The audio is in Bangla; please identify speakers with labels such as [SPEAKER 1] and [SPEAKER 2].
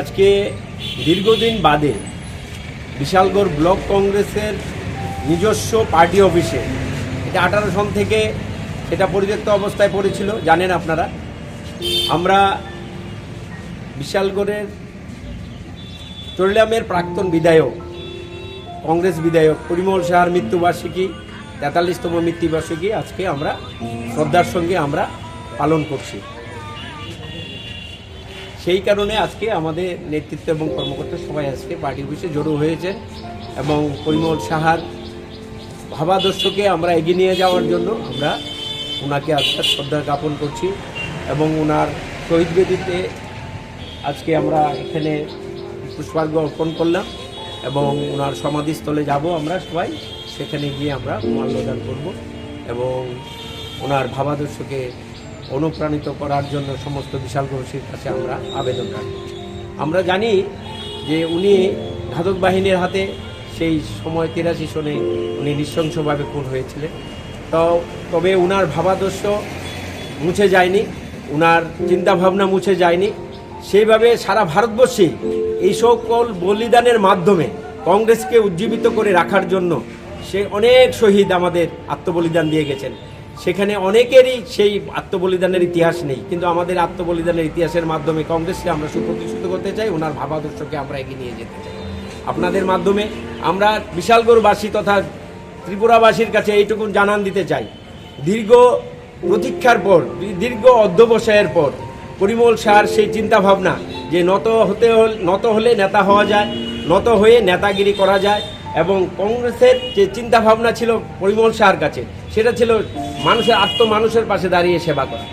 [SPEAKER 1] আজকে দীর্ঘদিন বাদে বিশালগড় ব্লক কংগ্রেসের নিজস্ব পার্টি অফিসে, এটা 18 সন থেকে এটা পরিত্যক্ত অবস্থায় পড়েছিল, জানেন আপনারা। আমরা বিশালগড়ের চরিলামের প্রাক্তন বিধায়ক, কংগ্রেস বিধায়ক পরিমল সাহার মৃত্যুবার্ষিকী, 43তম মৃত্যুবার্ষিকী আজকে আমরা শ্রদ্ধার সঙ্গে আমরা পালন করছি। সেই কারণে আজকে আমাদের নেতৃত্ব এবং কর্মকর্তা সবাই আজকে পার্টি অফিসে জড়ো হয়েছেন এবং পরিমল সাহার ভাবাদর্শকে আমরা এগিয়ে নিয়ে যাওয়ার জন্য আমরা ওনাকে আজকে শ্রদ্ধা জ্ঞাপন করছি এবং ওনার শহীদ বেদিতে আজকে আমরা এখানে পুষ্পার্ঘ্য অর্পণ করলাম এবং ওনার সমাধিস্থলে যাব আমরা সবাই, সেখানে গিয়ে আমরা মাল্যদান করব এবং ওনার ভাবাদর্শকে অনুপ্রাণিত করার জন্য সমস্ত বিশালগড়বাসীর কাছে আমরা আবেদন রাখব। আমরা জানি যে উনি ঘাতক বাহিনীর হাতে সেই সময় 83 সনে উনি নৃশংসভাবে খুন হয়েছিলেন। তবে উনার ভাবাদর্শ মুছে যায়নি, উনার চিন্তাভাবনা মুছে যায়নি। সেইভাবে সারা ভারতবর্ষে এই সকল বলিদানের মাধ্যমে কংগ্রেসকে উজ্জীবিত করে রাখার জন্য সে অনেক শহীদ আমাদের আত্মবলিদান দিয়ে গেছেন। সেখানে অনেকেরই সেই আত্মবলিদানের ইতিহাস নেই, কিন্তু আমাদের আত্মবলিদানের ইতিহাসের মাধ্যমে কংগ্রেসকে আমরা সুপ্রতিষ্ঠিত করতে চাই, ওনার ভাবাদর্শকে আমরা এগিয়ে নিয়ে যেতে চাই। আপনাদের মাধ্যমে আমরা বিশালগড়বাসী তথা ত্রিপুরাবাসীর কাছে এইটুকু জানান দিতে চাই, দীর্ঘ প্রতীক্ষার পর, দীর্ঘ অধ্যবসায়ের পর পরিমল সাহার সেই চিন্তাভাবনা যে নত হলে নেতা হওয়া যায়, নত হয়ে নেতাগিরি করা যায়, এবং কংগ্রেসের যে চিন্তাভাবনা ছিল পরিমল সাহার কাছে, সেটা ছিল মানুষের পাশে দাঁড়িয়ে সেবা করা।